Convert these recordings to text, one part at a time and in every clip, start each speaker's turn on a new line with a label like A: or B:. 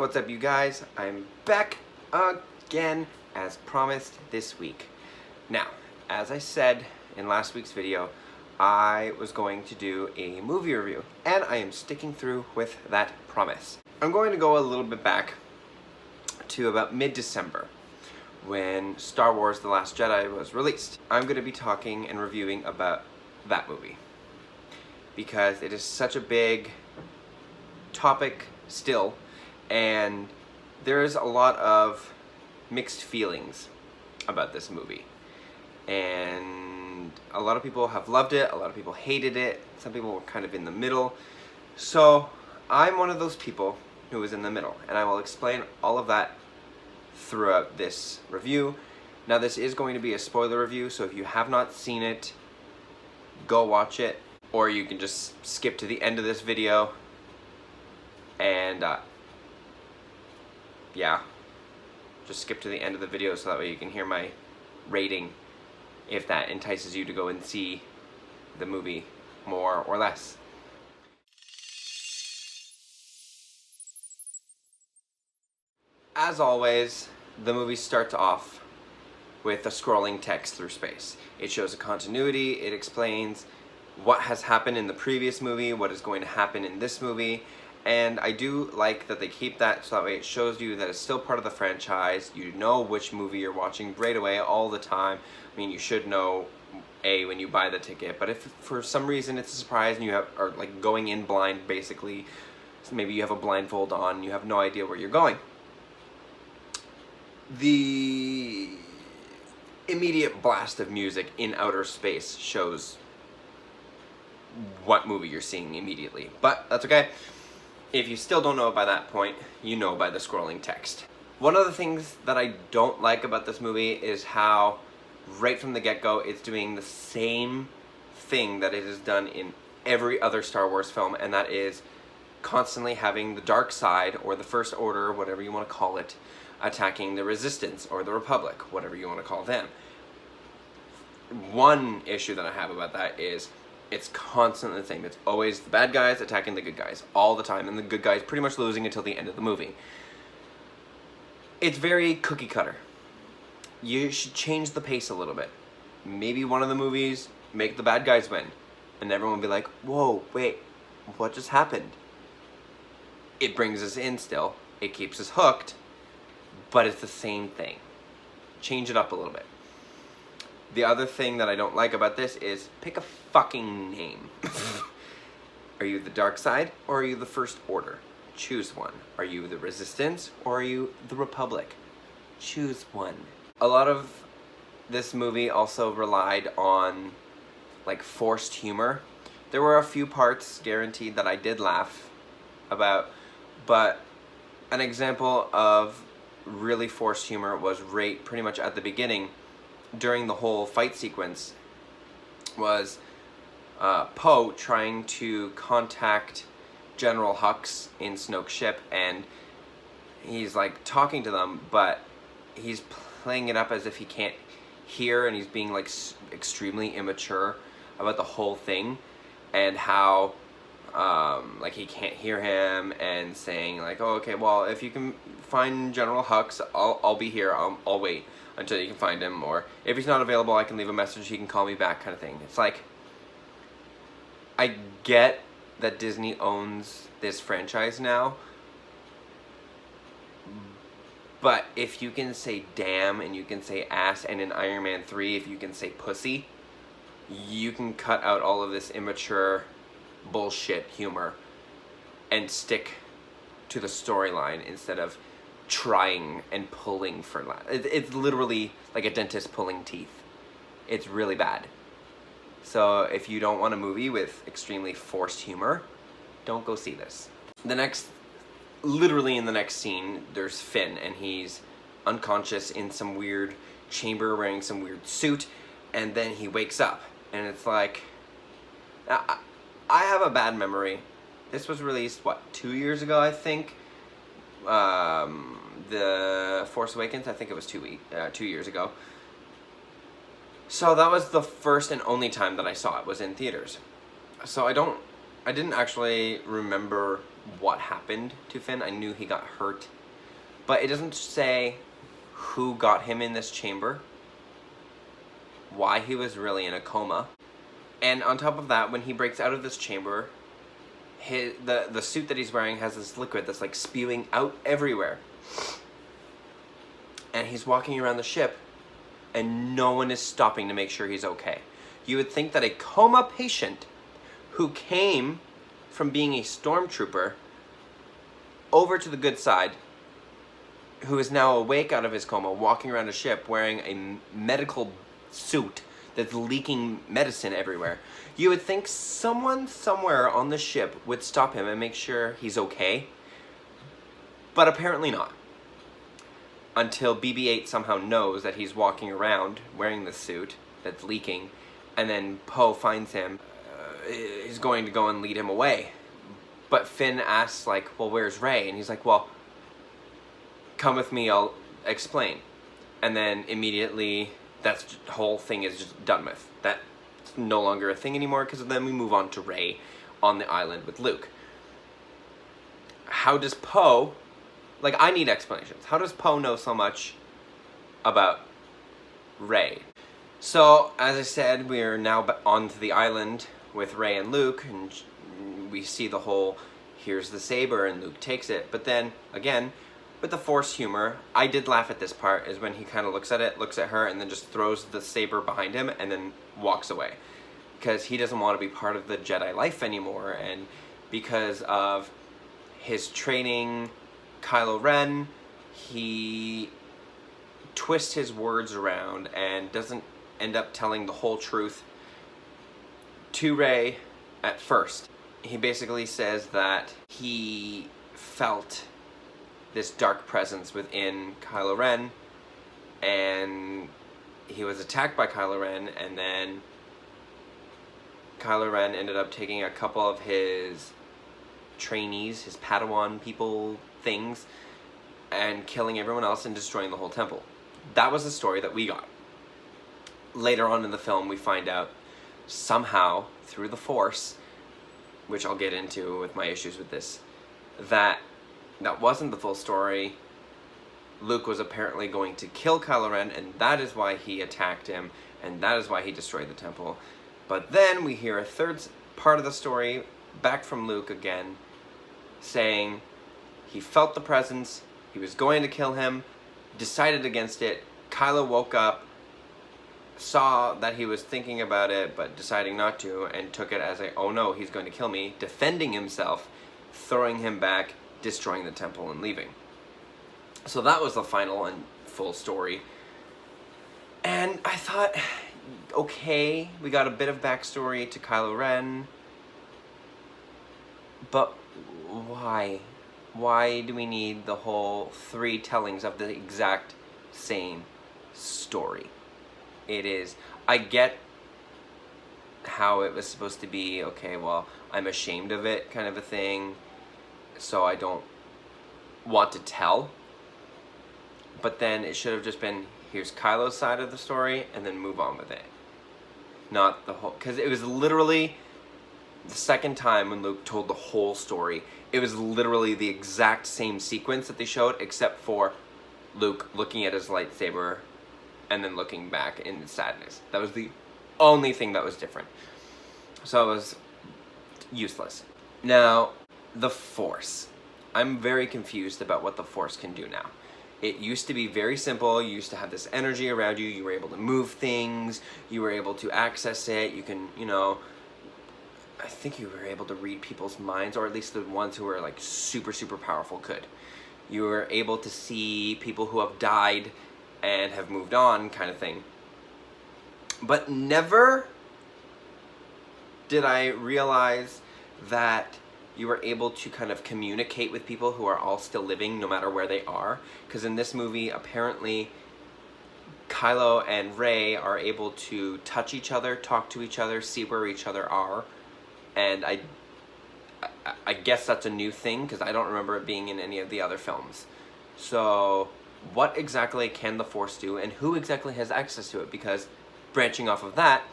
A: what's up you guys? I'm back again as promised this week. Now, as I said in last week's video, I was going to do a movie review, and I am sticking through with that promise. I'm going to go a little bit back to about mid-December when Star Wars The Last Jedi was released. I'm going to be talking and reviewing about that movie because it is such a big topic still, and there is a lot of mixed feelings about this movie, and a lot of people have loved it, a lot of people hated it, some people were kind of in the middle. So I'm one of those people who is in the middle, and I will explain all of that throughout this review. Now, this is going to be a spoiler review, so if you have not seen it, go watch it, or you can just skip to the end of this video and yeah, just skip to the end of the video so that way you can hear my rating if that entices you to go and see the movie more or less. As always, the movie starts off with a scrolling text through space. It shows a continuity, it explains what has happened in the previous movie, what is going to happen in this movie, and I do like that they keep that so that way it shows you that it's still part of the franchise. You know which movie you're watching right away all the time. I mean, you should know when you buy the ticket, but if for some reason it's a surprise and you are like going in blind basically, so maybe you have a blindfold on and you have no idea where you're going. The immediate blast of music in outer space shows what movie you're seeing immediately, but that's okay. If you still don't know by that point, you know by the scrolling text. One of the things that I don't like about this movie is how right from the get-go it's doing the same thing that it has done in every other Star Wars film, and that is constantly having the dark side, or the First Order, whatever you want to call it, attacking the Resistance or the Republic, whatever you want to call them. One issue that I have about that is it's constantly the same. It's always the bad guys attacking the good guys all the time, and the good guys pretty much losing until the end of the movie. It's very cookie cutter. You should change the pace a little bit. Maybe one of the movies make the bad guys win, and everyone will be like, whoa, wait, what just happened? It brings us in still, it keeps us hooked, but it's the same thing. Change it up a little bit. The other thing that I don't like about this is pick a fucking name. Are you the dark side or are you the First Order? Choose one. Are you the Resistance or are you the Republic? Choose one. A lot of this movie also relied on like forced humor. There were a few parts guaranteed that I did laugh about, but an example of really forced humor was right pretty much at the beginning. During the whole fight sequence was Poe trying to contact General Hux in Snoke's ship, and he's like talking to them, but he's playing it up as if he can't hear, and he's being like extremely immature about the whole thing, and how like he can't hear him, and saying like, oh, okay, well, if you can find General Hux, I'll be here, I'll wait until you can find him, or if he's not available, I can leave a message, he can call me back, kind of thing. It's like, I get that Disney owns this franchise now, but if you can say damn, and you can say ass, and in Iron Man 3, if you can say pussy, you can cut out all of this immature bullshit humor and stick to the storyline instead of trying and pulling for it's literally like a dentist pulling teeth. It's really bad. So if you don't want a movie with extremely forced humor, don't go see this. Literally in the next scene, there's Finn, and he's unconscious in some weird chamber wearing some weird suit, and then he wakes up, and it's like, I have a bad memory. This was released, what, 2 years ago, I think? The Force Awakens, I think it was 2 years ago. So that was the first and only time that I saw it, was in theaters. So I didn't actually remember what happened to Finn. I knew he got hurt, but it doesn't say who got him in this chamber, why he was really in a coma. And on top of that, when he breaks out of this chamber, the suit that he's wearing has this liquid that's like spewing out everywhere. And he's walking around the ship, and no one is stopping to make sure he's okay. You would think that a coma patient who came from being a stormtrooper over to the good side, who is now awake out of his coma, walking around a ship wearing a medical suit that's leaking medicine everywhere, you would think someone somewhere on the ship would stop him and make sure he's okay, but apparently not. Until BB-8 somehow knows that he's walking around wearing the suit that's leaking, and then Poe finds him. He's going to go and lead him away. But Finn asks, like, well, where's Rey? And he's like, well, come with me, I'll explain. And then immediately, that whole thing is just done with. That's no longer a thing anymore, because then we move on to Rey on the island with Luke. How does Poe... Like, I need explanations. How does Poe know so much about Rey? So, as I said, we're now onto the island with Rey and Luke, and we see the whole, here's the saber, and Luke takes it. But then, again, with the Force humor, I did laugh at this part, is when he kind of looks at it, looks at her, and then just throws the saber behind him, and then walks away. Because he doesn't want to be part of the Jedi life anymore, and because of his training... Kylo Ren, he twists his words around and doesn't end up telling the whole truth to Rey at first. He basically says that he felt this dark presence within Kylo Ren, and he was attacked by Kylo Ren, and then Kylo Ren ended up taking a couple of his trainees, his Padawan people things, and killing everyone else and destroying the whole temple. That was the story that we got. Later on in the film, we find out somehow through the Force, which I'll get into with my issues with this, that wasn't the full story. Luke was apparently going to kill Kylo Ren, and that is why he attacked him, and that is why he destroyed the temple. But then we hear a third part of the story back from Luke again, saying he felt the presence, he was going to kill him, decided against it. Kylo woke up, saw that he was thinking about it but deciding not to, and took it as a, oh no, he's going to kill me, defending himself, throwing him back, destroying the temple, and leaving. So that was the final and full story. And I thought, okay, we got a bit of backstory to Kylo Ren, but why? Why do we need the whole 3 tellings of the exact same story? It is, I get how it was supposed to be, okay, well, I'm ashamed of it kind of a thing, so I don't want to tell. But then it should have just been, here's Kylo's side of the story, and then move on with it. Not the whole, because it was literally the second time when Luke told the whole story. It was literally the exact same sequence that they showed, except for Luke looking at his lightsaber and then looking back in sadness. That was the only thing that was different. So it was useless. Now, the Force. I'm very confused about what the Force can do now. It used to be very simple. You used to have this energy around you. You were able to move things. You were able to access it. You can, you know, I think you were able to read people's minds, or at least the ones who were like super, super powerful could. You were able to see people who have died and have moved on, kind of thing. But never did I realize that you were able to kind of communicate with people who are all still living, no matter where they are. Because in this movie, apparently, Kylo and Rey are able to touch each other, talk to each other, see where each other are. And I guess that's a new thing, because I don't remember it being in any of the other films. So what exactly can the Force do, and who exactly has access to it? Because branching off of that,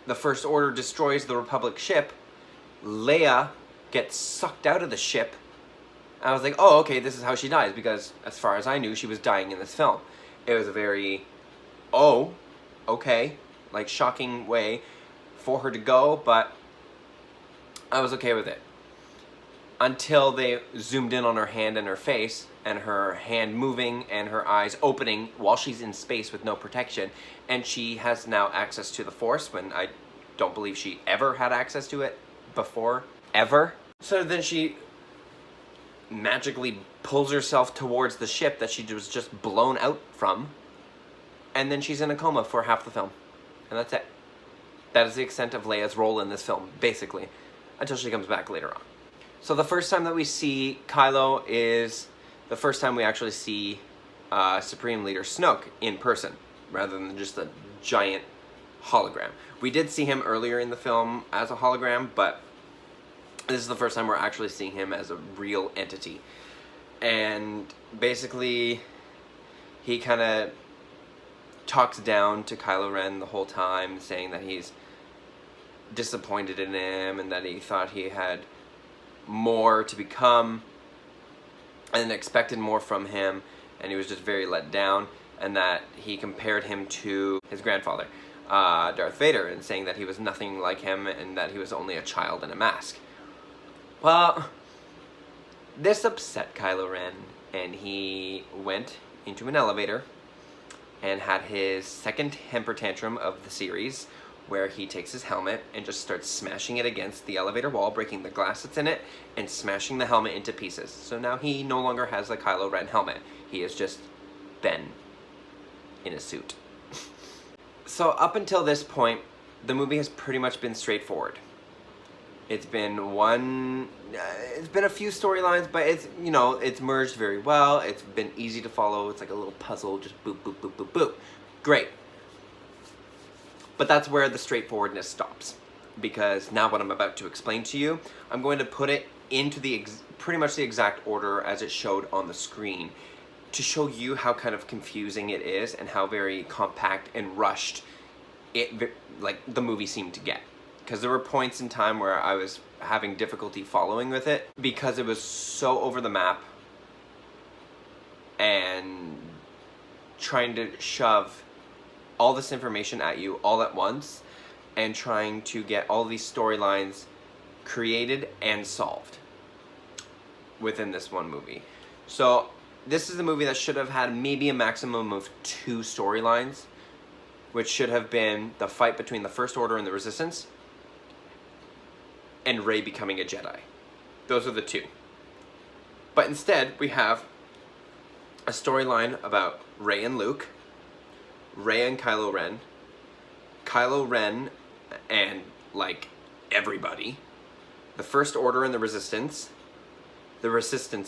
A: the First Order destroys the Republic ship. Leia gets sucked out of the ship. I was like, oh, okay, this is how she dies, because as far as I knew, she was dying in this film. It was a very, oh, okay, like shocking way for her to go, but I was okay with it. Until they zoomed in on her hand and her face, and her hand moving and her eyes opening while she's in space with no protection, and she has now access to the Force when I don't believe she ever had access to it before, ever. So then she magically pulls herself towards the ship that she was just blown out from, and then she's in a coma for half the film, and that's it. That is the extent of Leia's role in this film, basically, until she comes back later on. So the first time that we see Kylo is the first time we actually see Supreme Leader Snoke in person, rather than just a giant hologram. We did see him earlier in the film as a hologram, but this is the first time we're actually seeing him as a real entity. And basically, he kind of talks down to Kylo Ren the whole time, saying that he's disappointed in him and that he thought he had more to become and expected more from him, and he was just very let down, and that he compared him to his grandfather, Darth Vader, and saying that he was nothing like him and that he was only a child in a mask. Well, this upset Kylo Ren, and he went into an elevator and had his second temper tantrum of the series, where he takes his helmet and just starts smashing it against the elevator wall, breaking the glass that's in it, and smashing the helmet into pieces. So now he no longer has the Kylo Ren helmet. He is just Ben in a suit. So up until this point, the movie has pretty much been straightforward. It's been a few storylines, but it's, you know, it's merged very well. It's been easy to follow. It's like a little puzzle, just boop, boop, boop, boop, boop. Great. But that's where the straightforwardness stops, because now what I'm about to explain to you, I'm going to put it into the pretty much the exact order as it showed on the screen, to show you how kind of confusing it is and how very compact and rushed like the movie seemed to get. Because there were points in time where I was having difficulty following with it, because it was so over the map and trying to shove all this information at you all at once, and trying to get all these storylines created and solved within this one movie. So this is a movie that should have had maybe a maximum of 2 storylines, which should have been the fight between the First Order and the Resistance, and Rey becoming a Jedi. Those are the 2. But instead, we have a storyline about Rey and Luke, Rey and Kylo Ren and, like, everybody, the First Order and the Resistance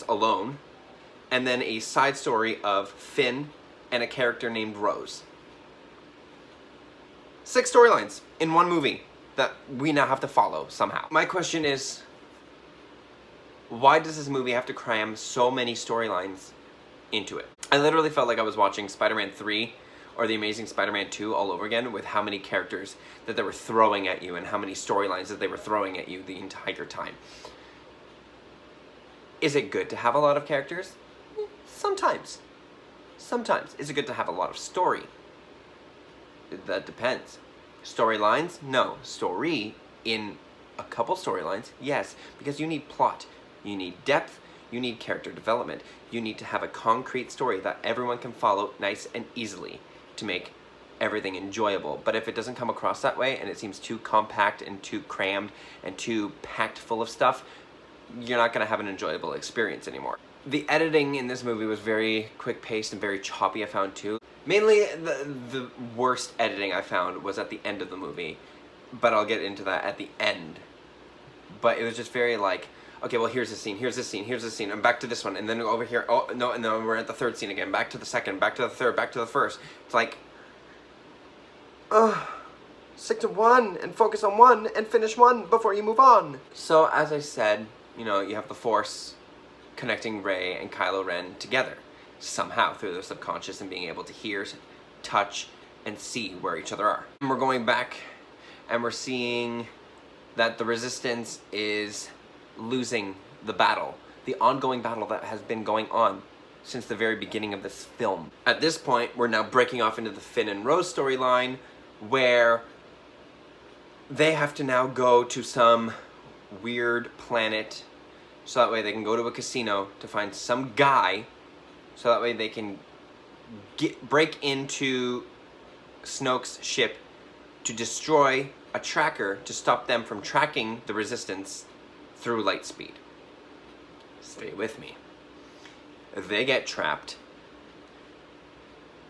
A: alone, and then a side story of Finn and a character named Rose. 6 storylines in one movie that we now have to follow somehow. My question is, why does this movie have to cram so many storylines into it? I literally felt like I was watching Spider-Man 3 or The Amazing Spider-Man 2 all over again, with how many characters that they were throwing at you and how many storylines that they were throwing at you the entire time. Is it good to have a lot of characters? Sometimes. Sometimes. Is it good to have a lot of story? That depends. Storylines? No. Story in a couple storylines? Yes. Because you need plot. You need depth. You need character development. You need to have a concrete story that everyone can follow nice and easily to make everything enjoyable. But if it doesn't come across that way, and it seems too compact and too crammed and too packed full of stuff, you're not going to have an enjoyable experience anymore. The editing in this movie was very quick-paced and very choppy, I found, too. Mainly, the worst editing I found was at the end of the movie, but I'll get into that at the end. But it was just very like, okay, well, here's this scene, here's this scene, here's this scene, and back to this one, and then over here, oh, no, and then we're at the third scene again, back to the second, back to the third, back to the first. It's like, stick to one, and focus on one, and finish one before you move on. So, as I said, you know, you have the Force connecting Rey and Kylo Ren together, somehow, through their subconscious and being able to hear, touch, and see where each other are. And we're going back, and we're seeing that the Resistance is losing the battle, the ongoing battle that has been going on since the very beginning of this film. At this point, we're now breaking off into the Finn and Rose storyline, where they have to now go to some weird planet, so that way they can go to a casino to find some guy, so that way they can break into Snoke's ship to destroy a tracker to stop them from tracking the Resistance through light speed. Stay with me. They get trapped.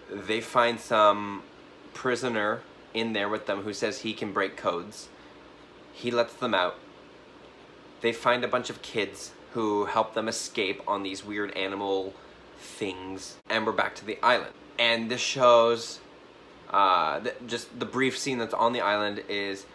A: They find some prisoner in there with them who says he can break codes. He lets them out. They find a bunch of kids who help them escape on these weird animal things, and we're back to the island. And this shows just the brief scene that's on the island is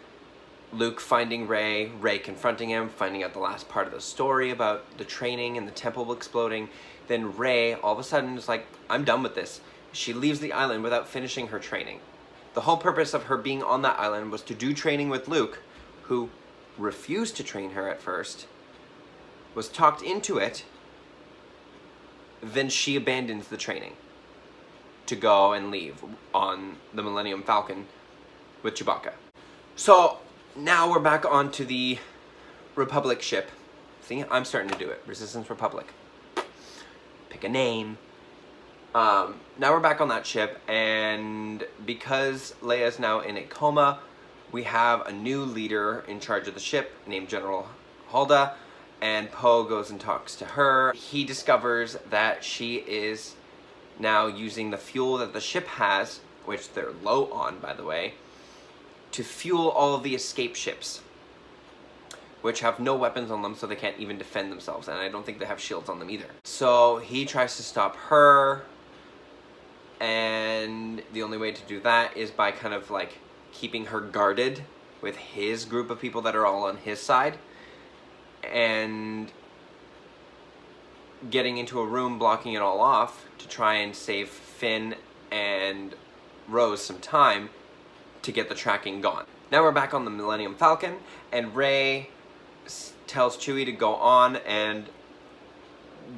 A: Luke finding Rey, Rey confronting him, finding out the last part of the story about the training and the temple exploding. Then Rey, all of a sudden, is like, I'm done with this. She leaves the island without finishing her training. The whole purpose of her being on that island was to do training with Luke, who refused to train her at first, was talked into it, then she abandons the training to go and leave on the Millennium Falcon with Chewbacca. So now we're back onto the Republic ship. See, I'm starting to do it. Resistance Republic. Pick a name. Now we're back on that ship, and because Leia's now in a coma, we have a new leader in charge of the ship named General Halda, and Poe goes and talks to her. He discovers that she is now using the fuel that the ship has, which they're low on, by the way, to fuel all of the escape ships, which have no weapons on them, so they can't even defend themselves, and I don't think they have shields on them either. So he tries to stop her, and the only way to do that is by kind of like keeping her guarded with his group of people that are all on his side, and getting into a room, blocking it all off to try and save Finn and Rose some time to get the tracking gone. Now we're back on the Millennium Falcon, and Rey tells Chewie to go on and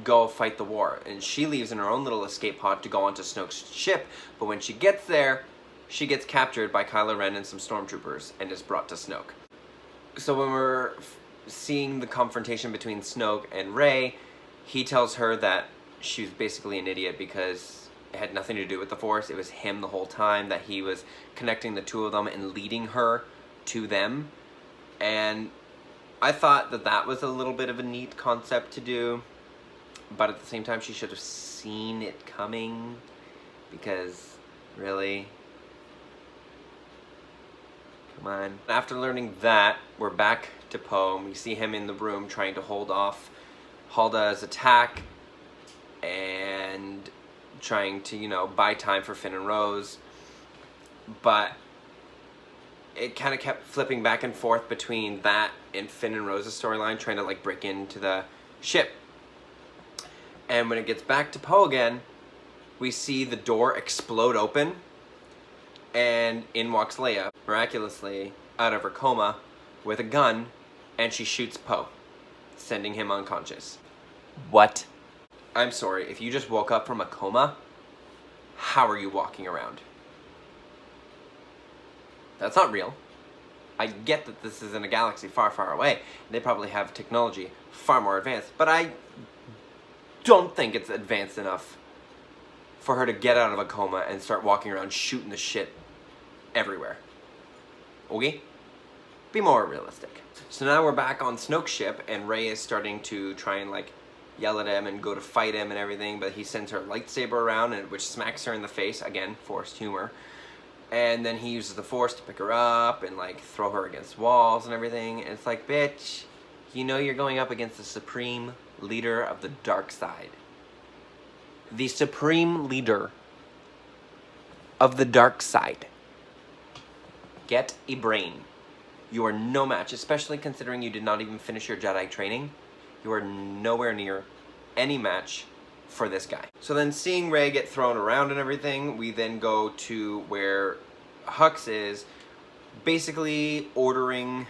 A: go fight the war, and she leaves in her own little escape pod to go onto Snoke's ship, but when she gets there, she gets captured by Kylo Ren and some stormtroopers and is brought to Snoke. So when we're seeing the confrontation between Snoke and Rey, he tells her that she was basically an idiot because it had nothing to do with the Force. It was him the whole time, that he was connecting the two of them and leading her to them. And I thought that that was a little bit of a neat concept to do, but at the same time she should have seen it coming, because really, come on. After learning that, we're back to Poe, and we see him in the room trying to hold off Halda's attack and trying to, you know, buy time for Finn and Rose, but it kind of kept flipping back and forth between that and Finn and Rose's storyline, trying to like break into the ship. And when it gets back to Poe again, we see the door explode open, and in walks Leia, miraculously out of her coma, with a gun, and she shoots Poe, sending him unconscious. What? I'm sorry, if you just woke up from a coma, how are you walking around? That's not real. I get that this is in a galaxy far, far away. They probably have technology far more advanced, but I don't think it's advanced enough for her to get out of a coma and start walking around shooting the shit everywhere. Okay? Be more realistic. So now we're back on Snoke's ship, and Rey is starting to try and like yell at him and go to fight him and everything, but he sends her lightsaber around, and which smacks her in the face. Again, forced humor. And then he uses the Force to pick her up and like throw her against walls and everything. And it's like, bitch, you know you're going up against the supreme leader of the dark side. The supreme leader of the dark side. Get a brain. You are no match, especially considering you did not even finish your Jedi training. You are nowhere near any match for this guy. So then, seeing Rey get thrown around and everything, we then go to where Hux is, basically ordering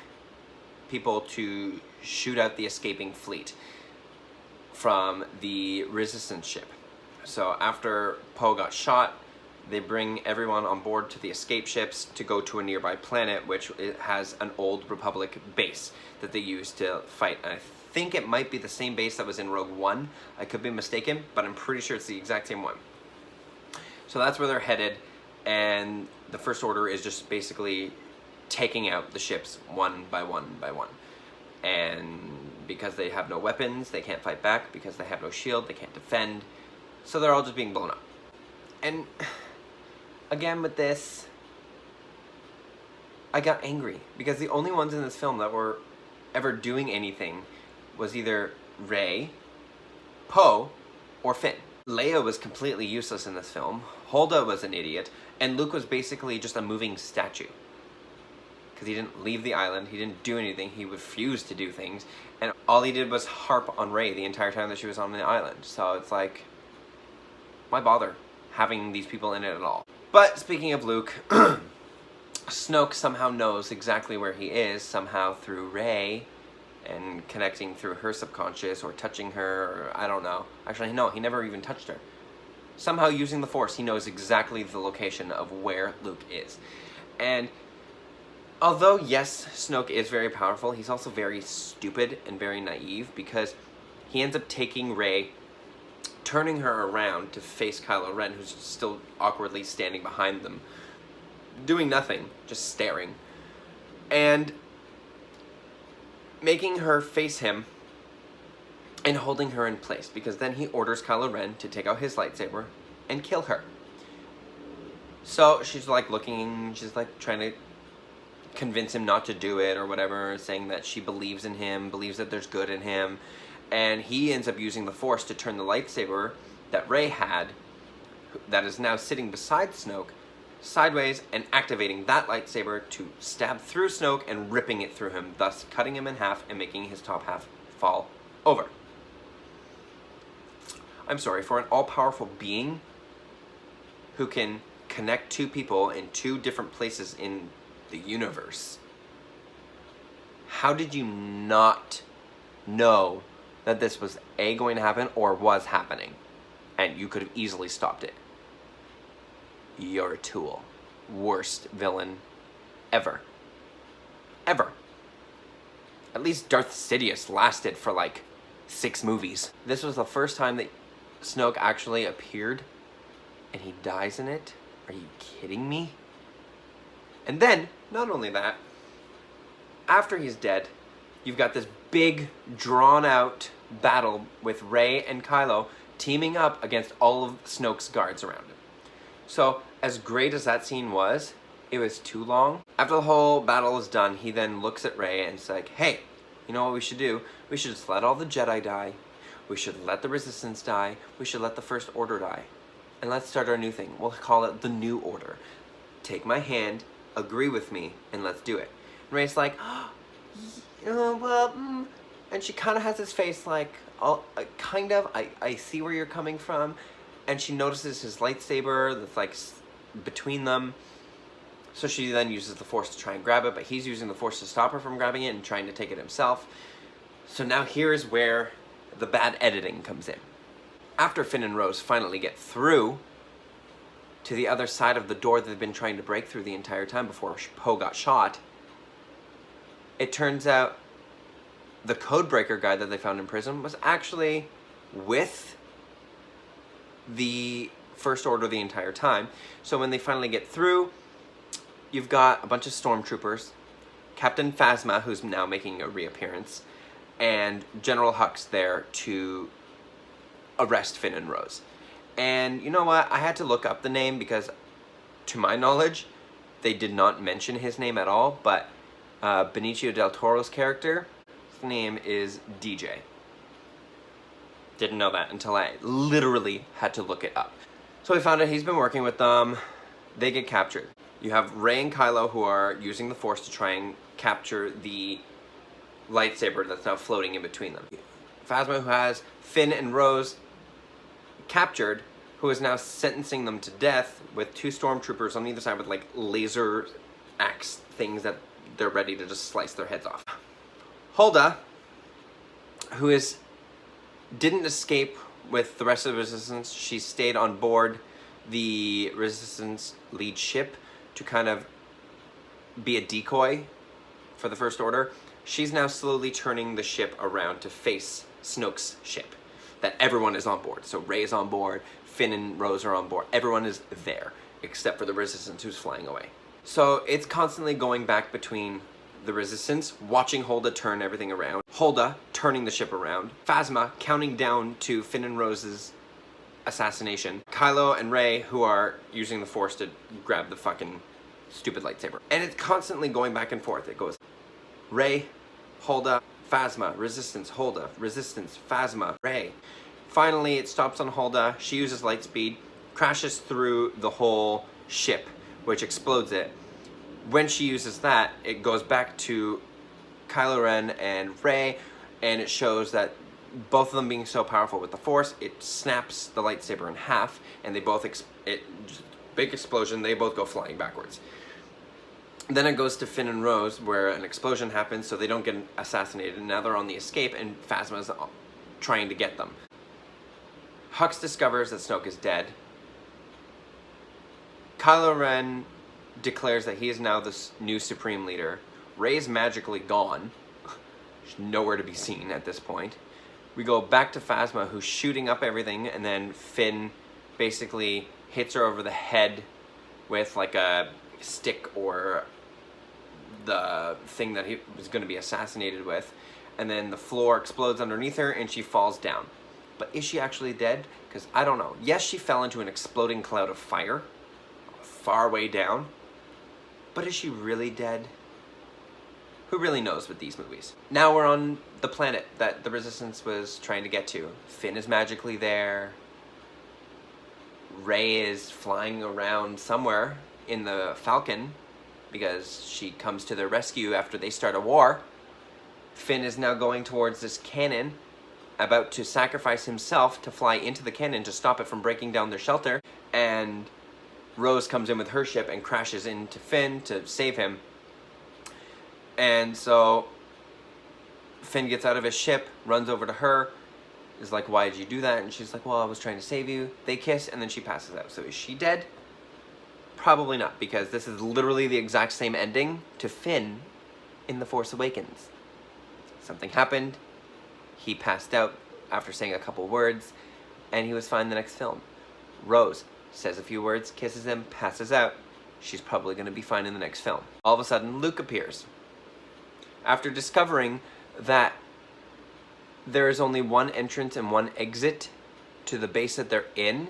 A: people to shoot out the escaping fleet from the resistance ship. So after Poe got shot, they bring everyone on board to the escape ships to go to a nearby planet, which has an old Republic base that they use to fight. And I think it might be the same base that was in Rogue One. I could be mistaken, but I'm pretty sure it's the exact same one. So that's where they're headed, and the First Order is just basically taking out the ships one by one by one. And because they have no weapons, they can't fight back. Because they have no shield, they can't defend. So they're all just being blown up. And again with this, I got angry because the only ones in this film that were ever doing anything was either Rey, Poe, or Finn. Leia was completely useless in this film. Holdo was an idiot, and Luke was basically just a moving statue. Because he didn't leave the island, he didn't do anything, he refused to do things, and all he did was harp on Rey the entire time that she was on the island. So it's like, why bother having these people in it at all? But speaking of Luke, Snoke somehow knows exactly where he is, somehow through Rey, and connecting through her subconscious, or touching her, or I don't know. Actually, no, he never even touched her. Somehow using the Force, he knows exactly the location of where Luke is. And although, yes, Snoke is very powerful, he's also very stupid and very naive, because he ends up taking Rey, turning her around to face Kylo Ren, who's still awkwardly standing behind them, doing nothing, just staring, and making her face him and holding her in place, because then he orders Kylo Ren to take out his lightsaber and kill her. So she's like looking, she's like trying to convince him not to do it or whatever, saying that she believes in him, believes that there's good in him, and he ends up using the Force to turn the lightsaber that Rey had, that is now sitting beside Snoke, sideways, and activating that lightsaber to stab through Snoke and ripping it through him, thus cutting him in half and making his top half fall over. I'm sorry, for an all-powerful being who can connect two people in two different places in the universe, how did you not know that this was A, going to happen, or was happening, and you could have easily stopped it? You're a tool. Worst villain ever. Ever. At least Darth Sidious lasted for like 6 movies. This was the first time that Snoke actually appeared, and he dies in it? Are you kidding me? And then, not only that, after he's dead, you've got this big, drawn-out battle with Rey and Kylo teaming up against all of Snoke's guards around him. So, as great as that scene was, it was too long. After the whole battle is done, he then looks at Rey and is like, hey, you know what we should do? We should just let all the Jedi die. We should let the Resistance die. We should let the First Order die. And let's start our new thing. We'll call it the New Order. Take my hand, agree with me, and let's do it. And Rey's like, and she kind of has this face like, oh, kind of, I see where you're coming from. And she notices his lightsaber that's like between them. So she then uses the Force to try and grab it, but he's using the Force to stop her from grabbing it and trying to take it himself. So now here's where the bad editing comes in. After Finn and Rose finally get through to the other side of the door that they've been trying to break through the entire time before Poe got shot, it turns out the codebreaker guy that they found in prison was actually with the First Order the entire time. So when they finally get through, you've got a bunch of stormtroopers, Captain Phasma, who's now making a reappearance, and General Hux there to arrest Finn and Rose. And you know what? I had to look up the name because, to my knowledge, they did not mention his name at all, but Benicio del Toro's character, his name is DJ. Didn't know that until I literally had to look it up. So we found out he's been working with them. They get captured. You have Rey and Kylo who are using the Force to try and capture the lightsaber that's now floating in between them. Phasma, who has Finn and Rose captured, who is now sentencing them to death with 2 stormtroopers on either side with like laser axe things that they're ready to just slice their heads off. Hulda, who didn't escape with the rest of the Resistance. She stayed on board the Resistance lead ship to kind of be a decoy for the First Order. She's now slowly turning the ship around to face Snoke's ship that everyone is on board. So Rey's on board, Finn and Rose are on board. Everyone is there except for the Resistance who's flying away. So it's constantly going back between the Resistance, watching Hulda turn everything around, Hulda turning the ship around, Phasma counting down to Finn and Rose's assassination, Kylo and Rey who are using the Force to grab the fucking stupid lightsaber. And it's constantly going back and forth. It goes Rey, Hulda, Phasma, Resistance, Hulda, Resistance, Phasma, Rey. Finally, it stops on Hulda. She uses light speed, crashes through the whole ship, which explodes it. When she uses that, it goes back to Kylo Ren and Rey, and it shows that both of them being so powerful with the Force, it snaps the lightsaber in half, and they both, big explosion, they both go flying backwards. Then it goes to Finn and Rose, where an explosion happens, so they don't get assassinated, and now they're on the escape, and Phasma's trying to get them. Hux discovers that Snoke is dead. Kylo Ren declares that he is now the new Supreme Leader. Rey's magically gone. She's nowhere to be seen at this point. We go back to Phasma, who's shooting up everything, and then Finn basically hits her over the head with like a stick or the thing that he was going to be assassinated with, and then the floor explodes underneath her and she falls down. But is she actually dead? Because I don't know. Yes, she fell into an exploding cloud of fire far way down, but is she really dead? Who really knows with these movies? Now we're on the planet that the Resistance was trying to get to. Finn is magically there. Rey is flying around somewhere in the Falcon because she comes to their rescue after they start a war. Finn is now going towards this cannon, about to sacrifice himself to fly into the cannon to stop it from breaking down their shelter, and Rose comes in with her ship and crashes into Finn to save him. And so Finn gets out of his ship, runs over to her, is like, why did you do that? And she's like, well, I was trying to save you. They kiss, and then she passes out. So is she dead? Probably not, because this is literally the exact same ending to Finn in The Force Awakens. Something happened, he passed out after saying a couple words, and he was fine the next film. Rose says a few words, kisses him, passes out. She's probably going to be fine in the next film. All of a sudden, Luke appears. After discovering that there is only one entrance and one exit to the base that they're in,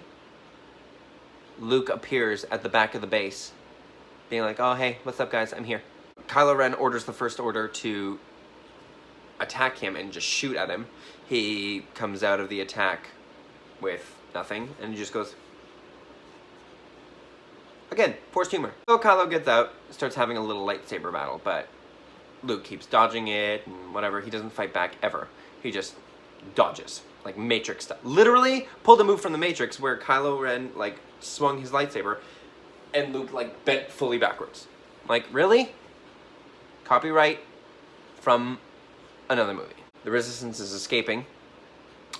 A: Luke appears at the back of the base, being like, oh, hey, what's up, guys? I'm here. Kylo Ren orders the First Order to attack him and just shoot at him. He comes out of the attack with nothing, and he just goes, again, forced humor. So Kylo gets out, starts having a little lightsaber battle, but Luke keeps dodging it and whatever. He doesn't fight back ever. He just dodges, like Matrix stuff. Literally pulled a move from the Matrix where Kylo Ren like swung his lightsaber and Luke like bent fully backwards. Like, really? Copyright from another movie. The Resistance is escaping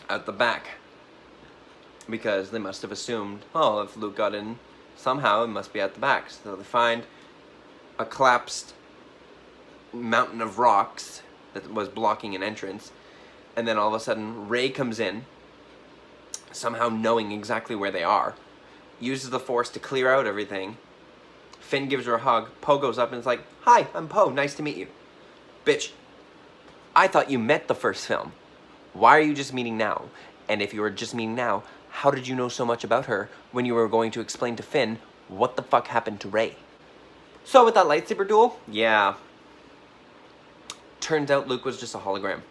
A: out the back because they must have assumed, oh, if Luke got in somehow, it must be at the back. So they find a collapsed mountain of rocks that was blocking an entrance, and then all of a sudden Rey comes in, somehow knowing exactly where they are, uses the Force to clear out everything. Finn gives her a hug. Poe goes up and is like, hi, I'm Poe, nice to meet you. Bitch, I thought you met the first film. Why are you just meeting now? And if you were just meeting now, how did you know so much about her when you were going to explain to Finn what the fuck happened to Rey? So with that lightsaber duel, yeah. Turns out Luke was just a hologram.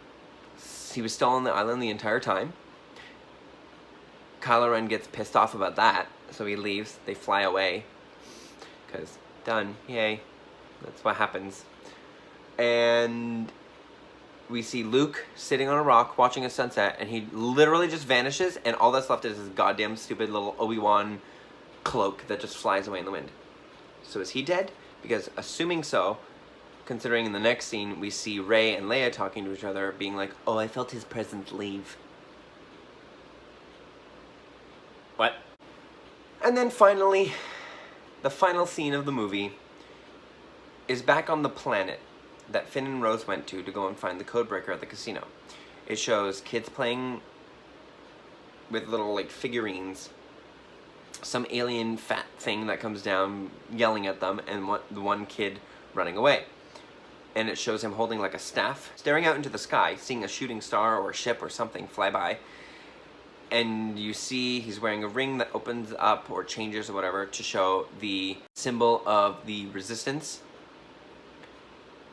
A: He was still on the island the entire time. Kylo Ren gets pissed off about that, so he leaves. They fly away. Because, done. Yay. That's what happens. And we see Luke sitting on a rock watching a sunset, and he literally just vanishes, and all that's left is his goddamn stupid little Obi-Wan cloak that just flies away in the wind. So is he dead? Because assuming so, considering in the next scene we see Rey and Leia talking to each other, being like, "Oh, I felt his presence leave."
B: What?
A: And then finally, the final scene of the movie is back on the planet that Finn and Rose went to go and find the codebreaker at the casino. It shows kids playing with little like figurines, some alien fat thing that comes down yelling at them, and the one kid running away. And it shows him holding like a staff, staring out into the sky, seeing a shooting star or a ship or something fly by. And you see he's wearing a ring that opens up or changes or whatever to show the symbol of the Resistance.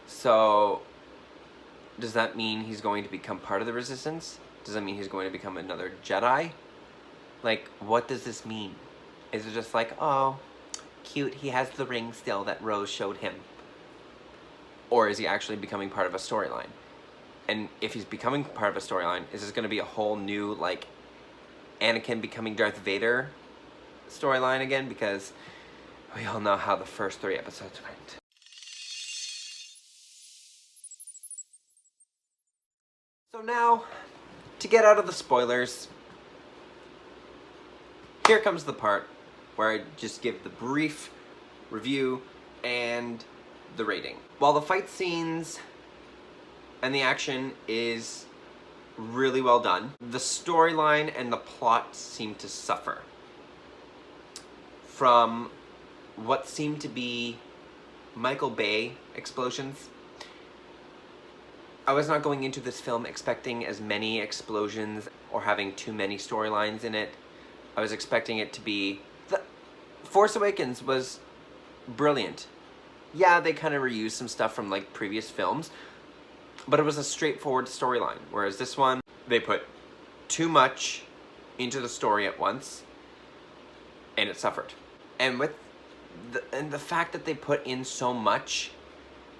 A: So, does that mean he's going to become part of the Resistance? Does that mean he's going to become another Jedi? Like, what does this mean? Is it just like, oh, cute, he has the ring still that Rose showed him? Or is he actually becoming part of a storyline? And if he's becoming part of a storyline, is this going to be a whole new, like, Anakin becoming Darth Vader storyline again? Because we all know how the first 3 episodes went. So now, to get out of the spoilers, here comes the part where I just give the brief review and the rating. While the fight scenes and the action is really well done, the storyline and the plot seem to suffer from what seem to be Michael Bay explosions. I was not going into this film expecting as many explosions or having too many storylines in it. I was expecting it to be... The Force Awakens was brilliant. Yeah, they kind of reused some stuff from like previous films, but it was a straightforward storyline. Whereas this one, they put too much into the story at once, and it suffered. And with the fact that they put in so much,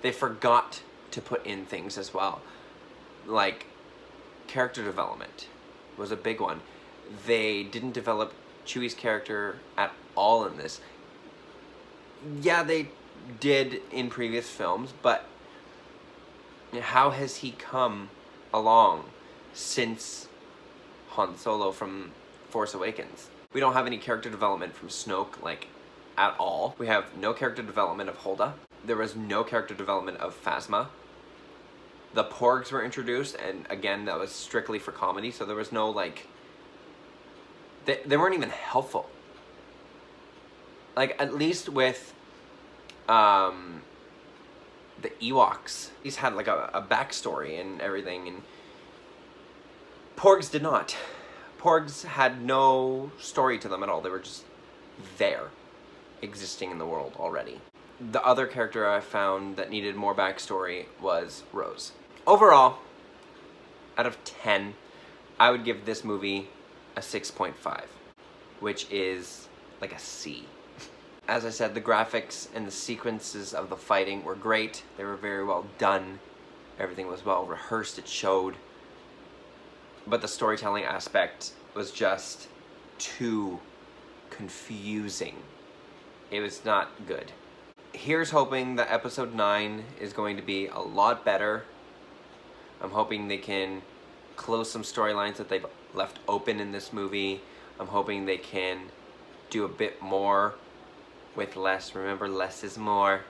A: they forgot to put in things as well. Like, character development was a big one. They didn't develop Chewie's character at all in this. Yeah, they did in previous films, but how has he come along since Han Solo from Force Awakens? We don't have any character development from Snoke, like, at all. We have no character development of Holda. There was no character development of Phasma. The Porgs were introduced, and again, that was strictly for comedy, so there was no, like... They weren't even helpful. Like, at least with the Ewoks, he's had like a backstory and everything, and Porgs did not. Porgs had no story to them at all. They were just there, existing in the world already. The other character I found that needed more backstory was Rose. Overall, out of 10, I would give this movie a 6.5, which is like a C. As I said, the graphics and the sequences of the fighting were great. They were very well done. Everything was well rehearsed, it showed. But the storytelling aspect was just too confusing. It was not good. Here's hoping that episode 9 is going to be a lot better. I'm hoping they can close some storylines that they've left open in this movie. I'm hoping they can do a bit more with less. Remember, less is more.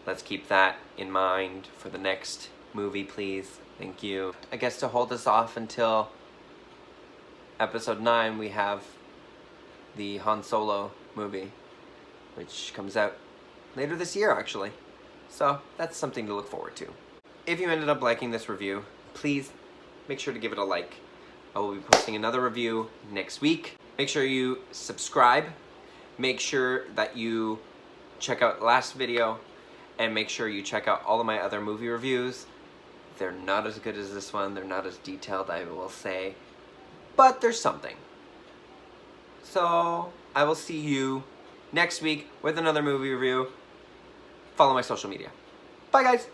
A: Let's keep that in mind for the next movie, please. Thank you. I guess to hold us off until episode 9, we have the Han Solo movie, which comes out later this year, actually. So that's something to look forward to. If you ended up liking this review, please make sure to give it a like. I will be posting another review next week. Make sure you subscribe. Make sure that you check out last video, and make sure you check out all of my other movie reviews. They're not as good as this one. They're not as detailed, I will say, but there's something. So I will see you next week with another movie review. Follow my social media. Bye, guys.